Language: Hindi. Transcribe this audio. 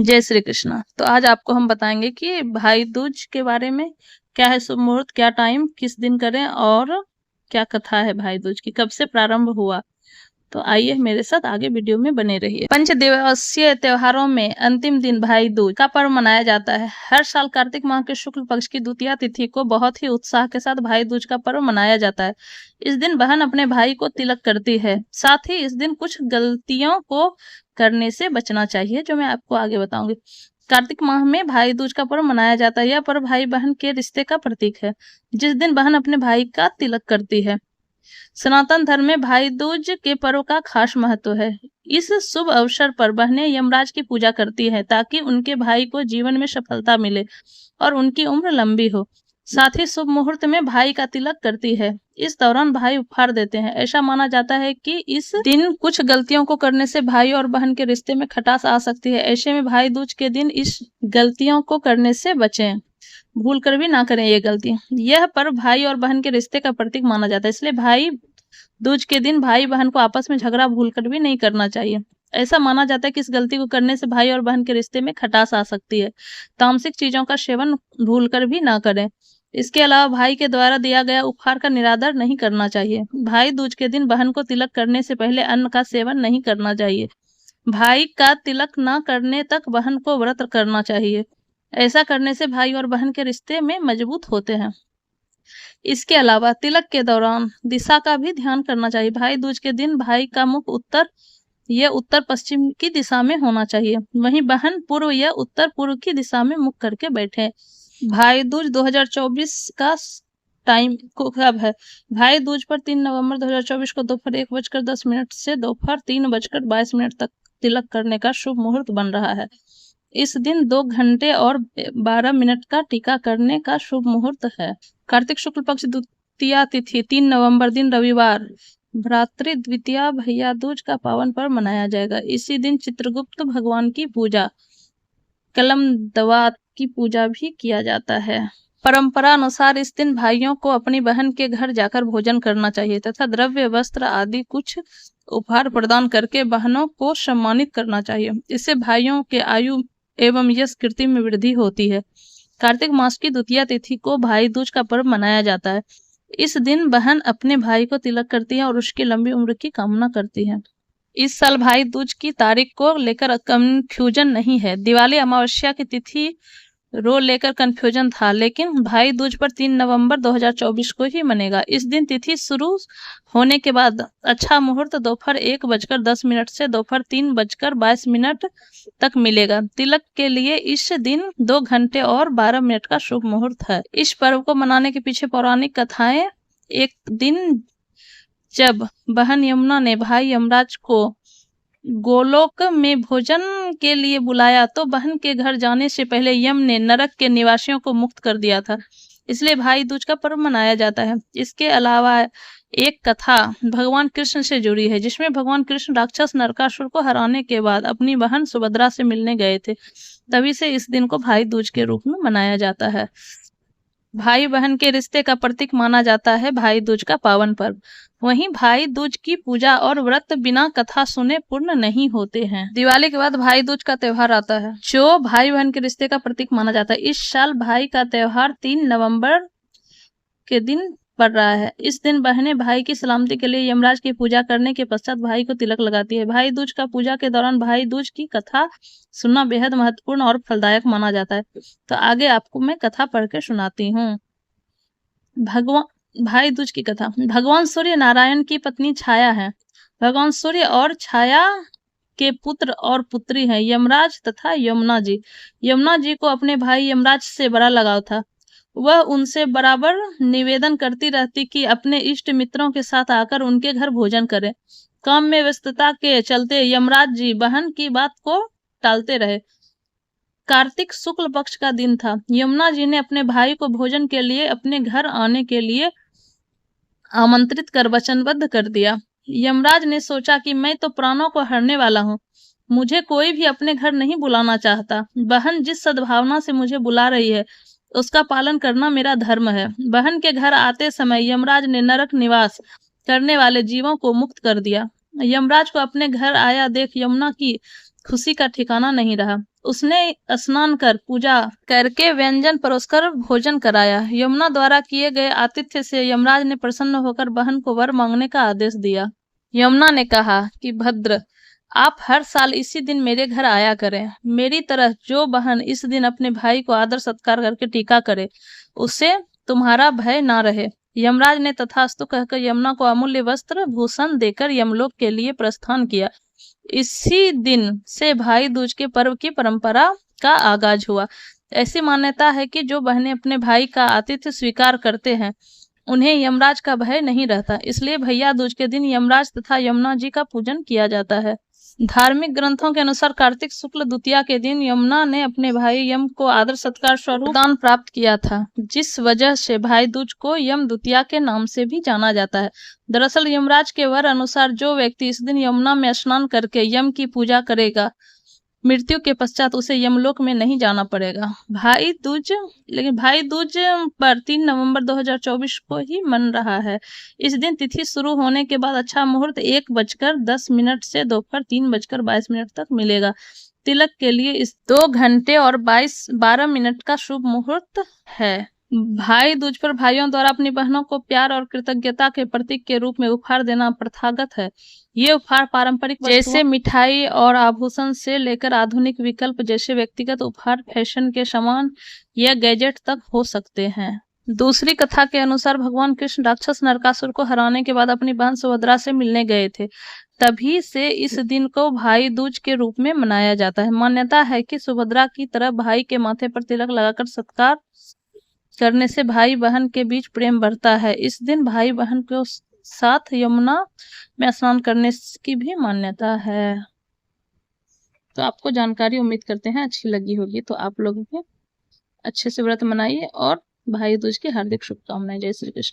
जय श्री कृष्णा। तो आज आपको हम बताएंगे कि भाई दूज के बारे में क्या है शुभ मुहूर्त, क्या टाइम, किस दिन करें और क्या कथा है भाई दूज की, कब से प्रारंभ हुआ। तो आइए मेरे साथ आगे वीडियो में बने रहिए। पंच दिवसीय त्योहारों में अंतिम दिन भाई दूज का पर्व मनाया जाता है। हर साल कार्तिक माह के शुक्ल पक्ष की द्वितीया तिथि को बहुत ही उत्साह के साथ भाई दूज का पर्व मनाया जाता है। इस दिन बहन अपने भाई को तिलक करती है। साथ ही इस दिन कुछ गलतियों को करने से बचना चाहिए, जो मैं आपको आगे बताऊंगी। कार्तिक माह में भाई दूज का पर्व मनाया जाता है। यह पर्व भाई बहन के रिश्ते का प्रतीक है, जिस दिन बहन अपने भाई का तिलक करती है। सनातन धर्म में भाई दूज के पर्व का खास महत्व है। इस शुभ अवसर पर बहनें यमराज की पूजा करती हैं ताकि उनके भाई को जीवन में सफलता मिले और उनकी उम्र लंबी हो। साथ ही शुभ मुहूर्त में भाई का तिलक करती है। इस दौरान भाई उपहार देते हैं। ऐसा माना जाता है कि इस दिन कुछ गलतियों को करने से भाई और बहन के रिश्ते में खटास आ सकती है। ऐसे में भाई दूज के दिन इस गलतियों को करने से बचें, भूल कर भी ना करें ये गलती। यह पर्व भाई और बहन के रिश्ते का प्रतीक माना जाता है, इसलिए भाई दूज के दिन भाई बहन को आपस में झगड़ा भूलकर भी नहीं करना चाहिए। ऐसा माना जाता है कि इस गलती को करने से भाई और बहन के रिश्ते में खटास आ सकती है। तामसिक चीजों का सेवन भूलकर भी ना करें। इसके अलावा भाई के द्वारा दिया गया उपहार का निरादर नहीं करना चाहिए। भाई दूज के दिन बहन को तिलक करने से पहले अन्न का सेवन नहीं करना चाहिए। भाई का तिलक न करने तक बहन को व्रत करना चाहिए। ऐसा करने से भाई और बहन के रिश्ते में मजबूत होते हैं। इसके अलावा तिलक के दौरान दिशा का भी ध्यान करना चाहिए। भाई दूज के दिन भाई का मुख उत्तर पश्चिम की दिशा में होना चाहिए, वहीं बहन पूर्व या उत्तर पूर्व की दिशा में मुख करके बैठे। भाई दूज 2024 का टाइम कब है? भाई दूज पर 3 नवंबर 2024 को दोपहर 1:10 से दोपहर 3:22 तक तिलक करने का शुभ मुहूर्त बन रहा है। इस दिन 2 घंटे और 12 मिनट का टीका करने का शुभ मुहूर्त है। कार्तिक शुक्ल पक्ष द्वितीया तिथि 3 नवंबर दिन रविवार भ्रातृ द्वितीया भैया दूज का पावन पर्व मनाया जाएगा। इसी दिन चित्रगुप्त भगवान की पूजा, कलम दवात की पूजा भी किया जाता है। परंपरा अनुसार इस दिन भाइयों को अपनी बहन के घर जाकर भोजन करना चाहिए तथा द्रव्य, वस्त्र आदि कुछ उपहार प्रदान करके बहनों को सम्मानित करना चाहिए। इससे भाइयों के आयु एवं यश कीर्ति में वृद्धि होती है। कार्तिक मास की द्वितीया तिथि को भाई दूज का पर्व मनाया जाता है। इस दिन बहन अपने भाई को तिलक करती है और उसकी लंबी उम्र की कामना करती है। इस साल भाई दूज की तारीख को लेकर कंफ्यूजन नहीं है। दिवाली अमावस्या की तिथि रो लेकर कंफ्यूजन था, लेकिन भाई दूज पर 3 नवंबर 2024 को ही मनेगा। इस दिन तिथि शुरू होने के बाद अच्छा मुहूर्त दोपहर 1:10 से दोपहर 3:22 तक मिलेगा। तिलक के लिए इस दिन 2 घंटे और 12 मिनट का शुभ मुहूर्त है। इस पर्व को मनाने के पीछे पौराणिक कथाएं। एक दिन जब बहन यमुना ने भाई यमराज को गोलोक में भोजन के लिए बुलाया तो बहन के घर जाने से पहले यम ने नरक के निवासियों को मुक्त कर दिया था, इसलिए भाई दूज का पर्व मनाया जाता है। इसके अलावा एक कथा भगवान कृष्ण से जुड़ी है, जिसमें भगवान कृष्ण राक्षस नरकासुर को हराने के बाद अपनी बहन सुभद्रा से मिलने गए थे। तभी से इस दिन को भाई दूज के रूप में मनाया जाता है। भाई बहन के रिश्ते का प्रतीक माना जाता है भाई दूज का पावन पर्व। वहीं भाई दूज की पूजा और व्रत बिना कथा सुने पूर्ण नहीं होते हैं। दिवाली के बाद भाई दूज का त्योहार आता है, जो भाई बहन के रिश्ते का प्रतीक माना जाता है। इस साल भाई का त्योहार 3 नवंबर के दिन पड़ रहा है। इस दिन बहनें भाई की सलामती के लिए यमराज की पूजा करने के पश्चात भाई को तिलक लगाती है। भाई दूज का पूजा के दौरान भाई दूज की कथा सुनना बेहद महत्वपूर्ण और फलदायक माना जाता है। तो आगे आपको मैं कथा पढ़ के सुनाती हूँ। भाई दूज की कथा। भगवान सूर्य नारायण की पत्नी छाया है। भगवान सूर्य और छाया के पुत्र और पुत्री हैं यमराज तथा यमुना जी। यमुना जी को अपने भाई यमराज से बड़ा लगाव था। वह उनसे बराबर निवेदन करती रहती कि अपने इष्ट मित्रों के साथ आकर उनके घर भोजन करें। काम में व्यस्तता के चलते यमराज जी बहन की बात को टालते रहे। कार्तिक शुक्ल पक्ष का दिन था। यमुना जी ने अपने भाई को भोजन के लिए अपने घर आने के लिए आमंत्रित कर वचनबद्ध कर दिया। यमराज ने सोचा कि मैं तो प्राणों को हरने वाला हूँ, मुझे कोई भी अपने घर नहीं बुलाना चाहता। बहन जिस सद्भावना से मुझे बुला रही है उसका पालन करना मेरा धर्म है। बहन के घर आते समय यमराज ने नरक निवास करने वाले जीवों को मुक्त कर दिया। यमराज को अपने घर आया देख यमुना की खुशी का ठिकाना नहीं रहा। उसने स्नान कर पूजा करके व्यंजन परोसकर भोजन कराया। यमुना द्वारा किए गए आतिथ्य से यमराज ने प्रसन्न होकर बहन को वर मांगने का आदेश दिया। यमुना ने कहा कि भद्र, आप हर साल इसी दिन मेरे घर आया करें। मेरी तरह जो बहन इस दिन अपने भाई को आदर सत्कार करके टीका करे, उसे तुम्हारा भय ना रहे। यमराज ने तथास्तु कहकर यमुना को अमूल्य वस्त्र भूषण देकर यमलोक के लिए प्रस्थान किया। इसी दिन से भाई दूज के पर्व की परंपरा का आगाज हुआ। ऐसी मान्यता है कि जो बहनें अपने भाई का आतिथ्य स्वीकार करते हैं, उन्हें यमराज का भय नहीं रहता। इसलिए भैया दूज के दिन यमराज तथा यमुना जी का पूजन किया जाता है। धार्मिक ग्रंथों के अनुसार कार्तिक शुक्ल द्वितीया के दिन यमुना ने अपने भाई यम को आदर सत्कार स्वरूप दान प्राप्त किया था, जिस वजह से भाई दूज को यम द्वितीया के नाम से भी जाना जाता है। दरअसल यमराज के वर अनुसार जो व्यक्ति इस दिन यमुना में स्नान करके यम की पूजा करेगा, मृत्यु के पश्चात उसे यमलोक में नहीं जाना पड़ेगा। भाई दूज, लेकिन भाई दूज पर 3 नवंबर 2024 को ही मन रहा है। इस दिन तिथि शुरू होने के बाद अच्छा मुहूर्त 1:10 से दोपहर 3:22 तक मिलेगा। तिलक के लिए इस 2 घंटे और 12 मिनट का शुभ मुहूर्त है। भाई दूज पर भाइयों द्वारा अपनी बहनों को प्यार और कृतज्ञता के प्रतीक के रूप में उपहार देना प्रथागत है। ये उपहार पारंपरिक जैसे मिठाई और आभूषण से लेकर आधुनिक विकल्प जैसे व्यक्तिगत उपहार, फैशन के सामान या गैजेट तक हो सकते हैं। दूसरी कथा के अनुसार भगवान कृष्ण राक्षस नरकासुर को हराने के बाद अपनी बहन सुभद्रा से मिलने गए थे। तभी से इस दिन को भाई दूज के रूप में मनाया जाता है। मान्यता है कि सुभद्रा की तरह भाई के माथे पर तिलक लगाकर सत्कार करने से भाई बहन के बीच प्रेम बढ़ता है। इस दिन भाई बहन को साथ यमुना में स्नान करने की भी मान्यता है। तो आपको जानकारी उम्मीद करते हैं अच्छी लगी होगी। तो आप लोग भी अच्छे से व्रत मनाइए और भाई दूज की हार्दिक शुभकामनाएं। जय श्री कृष्ण।